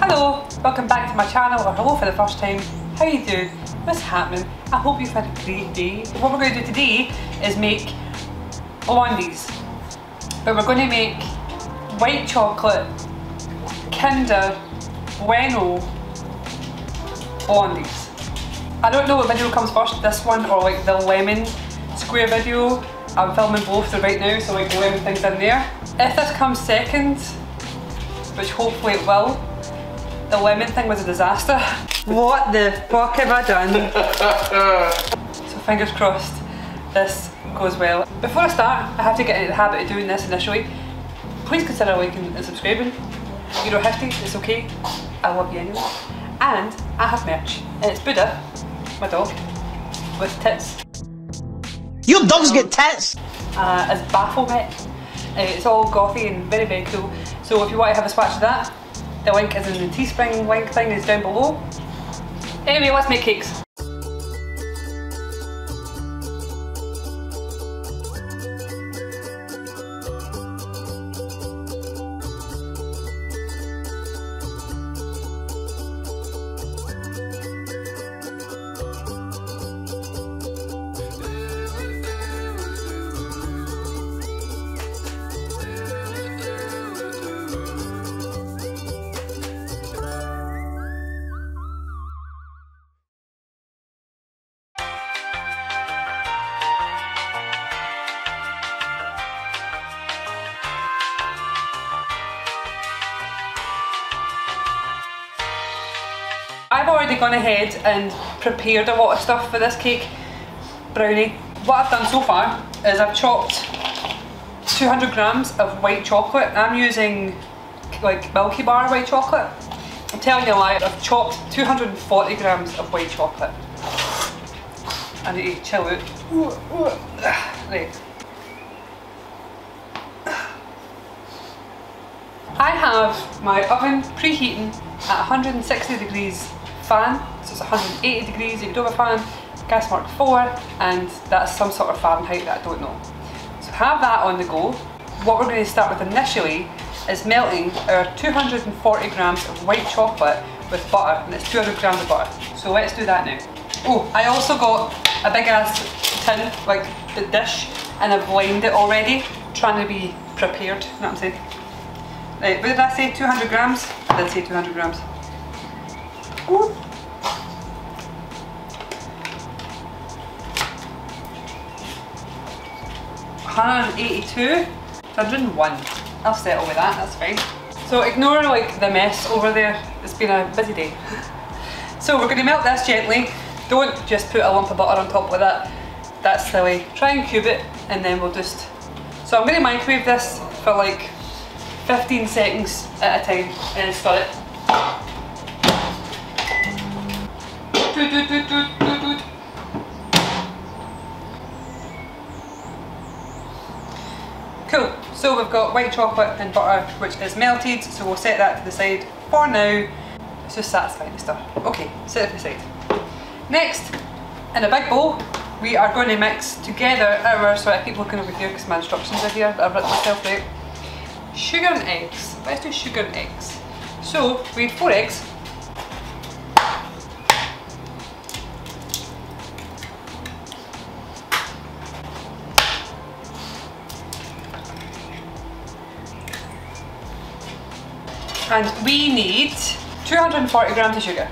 Hello, welcome back to my channel, or hello for the first time. How you doing? What's happening? I hope you've had a great day. What we're going to do today is make blondies, but we're going to make white chocolate Kinder Bueno blondies. I don't know what video comes first, this one or like the lemon square video. I'm filming both right now, so like the lemon thing's in there. If this comes second, which hopefully it will, the lemon thing was a disaster. What the fuck have I done? So fingers crossed this goes well. Before I start, I have to get into the habit of doing this initially. Please consider liking and subscribing. You don't have to, it's okay. I love you anyway. And I have merch, and it's Buddha, my dog, with tits. Your dogs get tits! As Baphomet. It's all gothy and very, very cool. So if you want to have a swatch of that, the link is in the Teespring link thing is down below. Anyway, let's make cakes. I've already gone ahead and prepared a lot of stuff for this cake brownie. What I've done so far is I've chopped 200 grams of white chocolate. I'm using like Milky Bar white chocolate. I'm telling you a lie, I've chopped 240 grams of white chocolate. I need to chill out. Right. I have my oven preheating at 160 degrees fan, so it's 180 degrees, you could do a fan, gas mark 4, and that's some sort of Fahrenheit that I don't know. So have that on the go. What we're going to start with initially is melting our 240 grams of white chocolate with butter, and it's 200 grams of butter. So let's do that now. Oh, I also got a big ass tin, like the dish, and I've lined it already, trying to be prepared, you know what I'm saying? Right, what did I say, 200 grams? I did say 200 grams. Ooh. 182, 101. I'll settle with that, that's fine. So ignore like the mess over there, it's been a busy day. So we're going to melt this gently. Don't just put a lump of butter on top like that, that's silly. Try and cube it and then we'll just... So I'm going to microwave this for like 15 seconds at a time and then stir it. Cool, so we've got white chocolate and butter which is melted, so we'll set that to the side for now. It's just satisfying the stuff. Okay, set it to the side. Next, in a big bowl, we are going to mix together our, sorry I keep looking over here because my instructions are here, I've written myself out. Sugar and eggs. Let's do sugar and eggs. So we need 4 eggs. And we need 240 grams of sugar.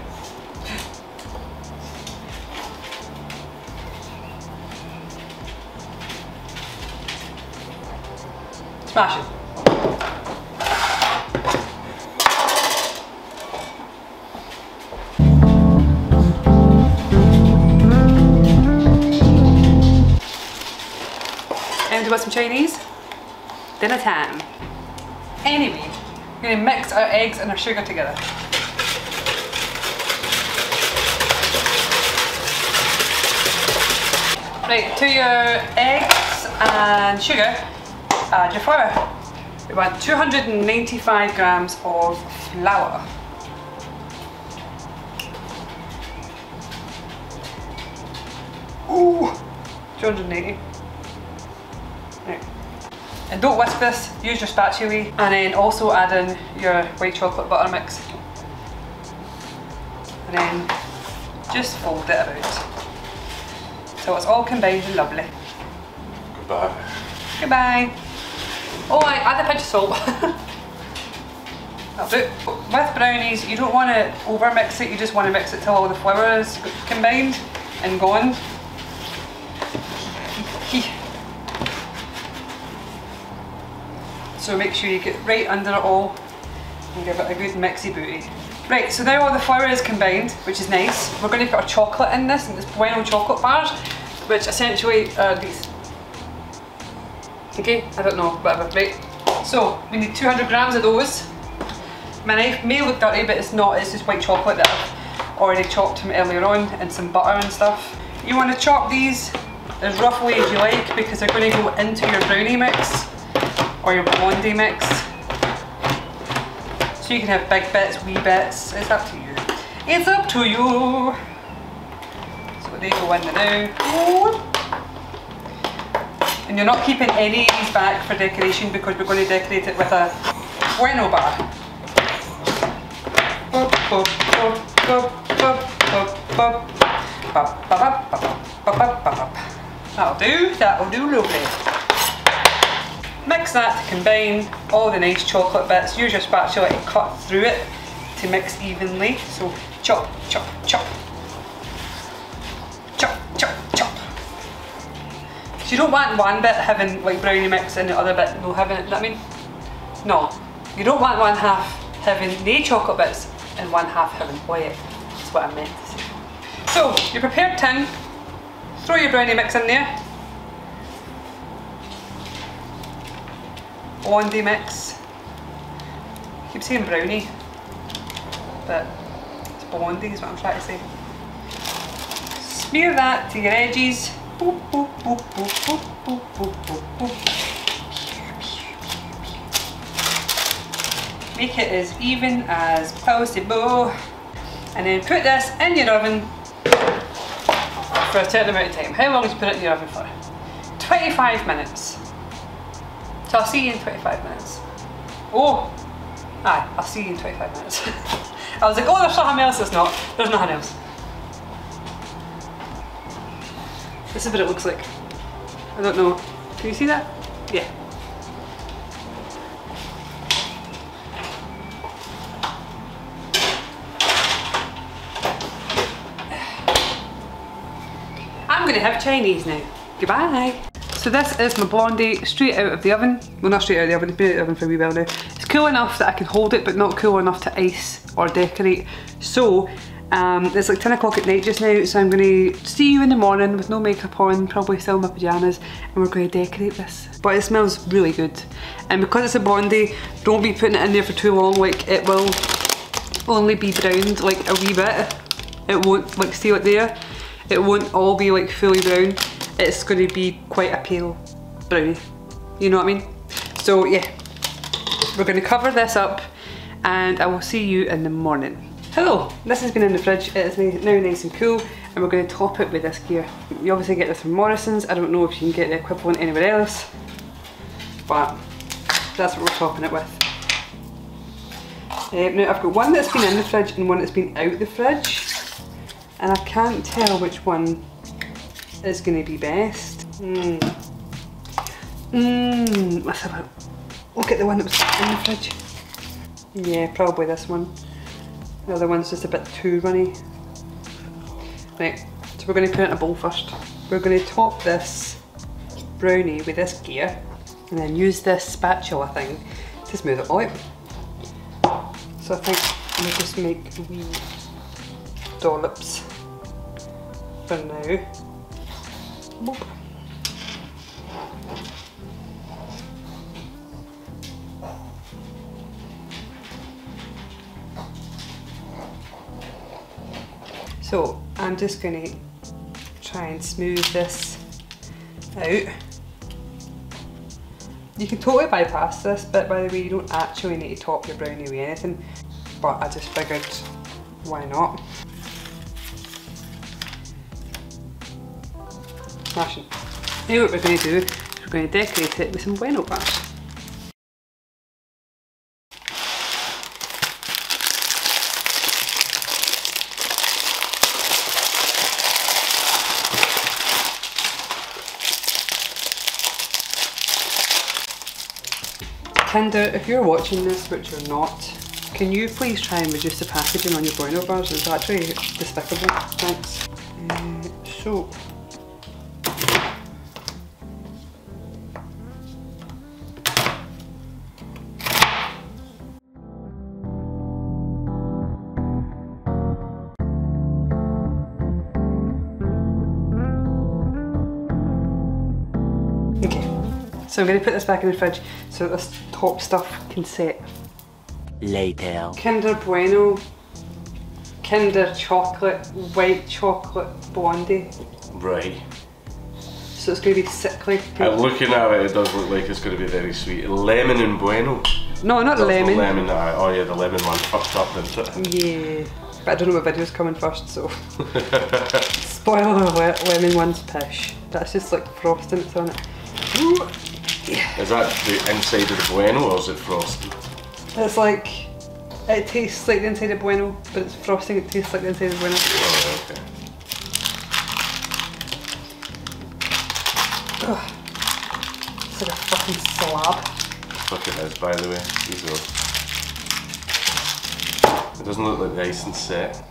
Smash it. And do you want some Chinese? Dinner time. Anyway, we're going to mix our eggs and our sugar together. Right, to your eggs and sugar, add your flour. We want 295 grams of flour. Ooh, 280. Right. And don't whisk this, use your spatula, and then also add in your white chocolate butter mix. and then just fold it about. So it's all combined and lovely. Goodbye. Goodbye. Oh, I add a pinch of salt. That'll do. With brownies, you don't want to over mix it, you just want to mix it till all the flour is combined and gone. So make sure you get right under it all and give it a good mixy booty. Right, so now all the flour is combined, which is nice. We're going to put our chocolate in this, and this Bueno chocolate bars, which essentially are these. Okay, I don't know, whatever, right. So we need 200 grams of those. My knife may look dirty, but it's not, it's just white chocolate that I've already chopped from earlier on, and some butter and stuff. You want to chop these as roughly as you like, because they're going to go into your brownie mix or your blondie mix. So you can have big bits, wee bits, it's up to you. It's up to you. So they go in now. And you're not keeping any of these back for decoration, because we're going to decorate it with a Bueno bar. That'll do lovely. Mix that to combine all the nice chocolate bits. Use your spatula and cut through it to mix evenly. So chop, chop, chop. Chop, chop, chop. So you don't want one bit having like brownie mix and the other bit no having it, you know what I mean? No. You don't want one half having the chocolate bits and one half having white. That's what I meant to say. So, your prepared tin, throw your brownie mix in there. Blondie mix. I keep saying brownie, but it's blondie is what I'm trying to say. Smear that to your edges. Boop, boop, boop, boop, boop, boop, boop, boop, boop. Make it as even as possible. And then put this in your oven for a certain amount of time. How long do you put it in your oven for? 25 minutes. So I'll see you in 25 minutes. Oh! Aye, I'll see you in 25 minutes. I was like, oh, there's something else. There's not. There's nothing else. This is what it looks like. I don't know. Can you see that? Yeah. I'm going to have Chinese now. Goodbye. So this is my blondie straight out of the oven. Well, not straight out of the oven, it's been out of the oven for a wee while now. It's cool enough that I can hold it, but not cool enough to ice or decorate. So it's like 10 o'clock at night just now, so I'm going to see you in the morning with no makeup on, probably still in my pyjamas, and we're going to decorate this. But it smells really good. And because it's a blondie, don't be putting it in there for too long, like it will only be browned like a wee bit. It won't, like, see it there? It won't all be like fully brown. It's going to be quite a pale brownie. You know what I mean? So yeah, we're going to cover this up and I will see you in the morning. Hello, this has been in the fridge. It is now nice and cool, and we're going to top it with this gear. You obviously get this from Morrison's. I don't know if you can get the equivalent anywhere else, but that's what we're topping it with. Now I've got one that's been in the fridge and one that's been out the fridge, and I can't tell which one is going to be best. Let's have a look at the one that was in the fridge. Yeah, probably this one. The other one's just a bit too runny. Right, so we're going to put it in a bowl first. We're going to top this brownie with this gear and then use this spatula thing to smooth it all out. So I think we'll just make wee dollops for now. Boop. So I'm just going to try and smooth this out. You can totally bypass this bit, by the way. You don't actually need to top your brownie with anything, but I just figured, why not? Smashing. Now what we're going to do is we're going to decorate it with some Bueno bars. Kinder, if you're watching this, which you're not, can you please try and reduce the packaging on your Bueno bars? It's actually despicable. Thanks. So. Okay, so I'm going to put this back in the fridge so that this top stuff can set. Later. Kinder Bueno, Kinder Chocolate, White Chocolate Blondie. Right. So it's going to be sickly. Looking at it, it does look like it's going to be very sweet. Lemon and Bueno. No, not That's lemon. not lemon, oh yeah, the lemon one fucked up, didn't it? Yeah, but I don't know what video's coming first, so. Spoiler alert, lemon one's pish. That's just like frosting that's on it. Ooh. Yeah. Is that the inside of the Bueno or is it frosting? It's like, it tastes like the inside of Bueno, but it's frosting, it tastes like the inside of Bueno. Oh, okay. Ugh. It's like a fucking slab. Fuck it is, by the way. These are... It doesn't look like the icing set.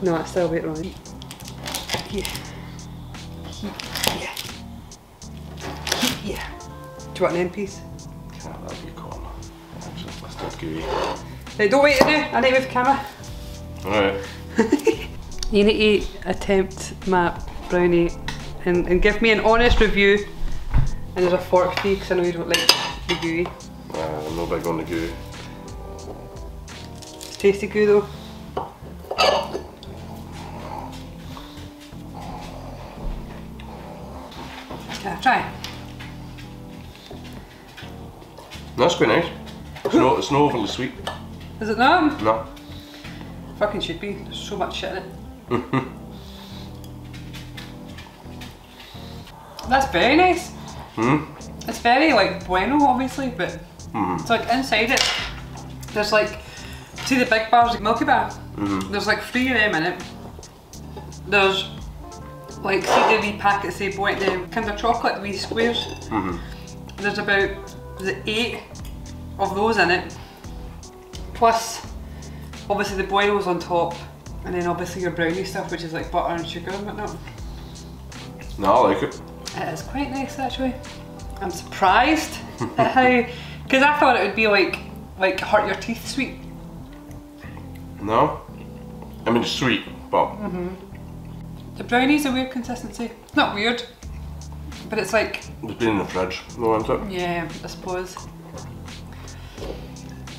No, it's still a bit wrong. Yeah. Yeah. Yeah. Do you want an end piece? Yeah, that'll be corner. Actually, let's do gooey. Right, don't wait to do. I need to move the camera. Alright. You need to attempt my brownie and give me an honest review. And there's a fork fee because I know you don't like the gooey. I'm not big on the gooey. It's tasty goo though. Can I try? That's quite nice. It's not overly sweet. Is it not? No. Fucking should be. There's so much shit in it. That's very nice. It's very like Bueno obviously, but it's like inside it, there's like, see the big bars, like Milky Bar? There's like 3 of them in it. There's like, see the wee packets, say the Kinder Chocolate, the wee squares. There's about, is it 8 of those in it. Plus, obviously the Bueno's on top, and then obviously your brownie stuff, which is like butter and sugar and whatnot. No, I like it. It is quite nice actually. I'm surprised at how, because I thought it would be like hurt your teeth sweet. No? I mean, it's sweet, but... The brownie's a weird consistency. Not weird, but it's like... It's been in the fridge, no, isn't it? Yeah, I suppose.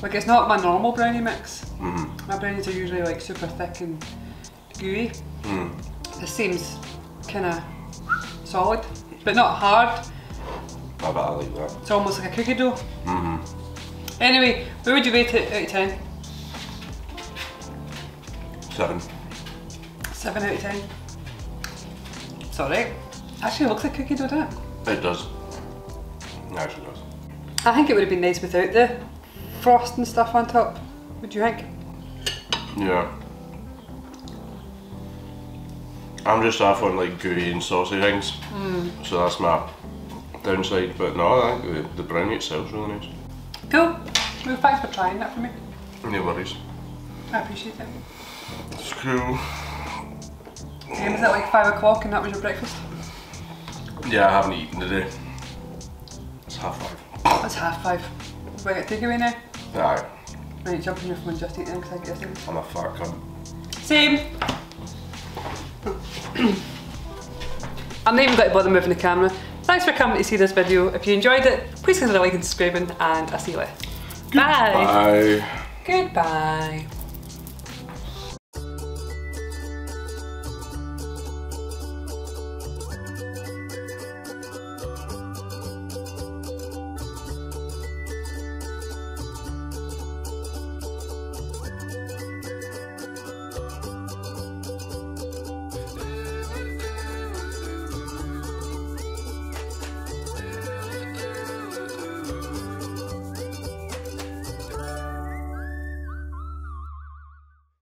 Like it's not my normal brownie mix. My brownies are usually like super thick and gooey. This seems kind of solid, but not hard. I bet I like that. It's almost like a cookie dough. Anyway, where would you rate it out of 10? 7. 7 out of 10. It's alright. Actually, it looks like cookie dough, doesn't it? It does. It actually does. I think it would have been nice without the frost and stuff on top. What do you think? Yeah. I'm just off on like gooey and saucy things, so that's my downside. But no, I think the brownie itself is really nice. Cool. Well, thanks for trying that for me. No worries. I appreciate it. It's cool. And was it like 5 o'clock and that was your breakfast? Yeah, I haven't eaten today. It's 5:30. It's 5:30. Do I get takeaway now? Aye. Right, jump in your phone and just eat them because I get things. I'm a fat cunt. Same. I'm not even going to bother moving the camera. Thanks for coming to see this video. If you enjoyed it, please consider liking and subscribing, and I'll see you later. Bye. Bye. Goodbye.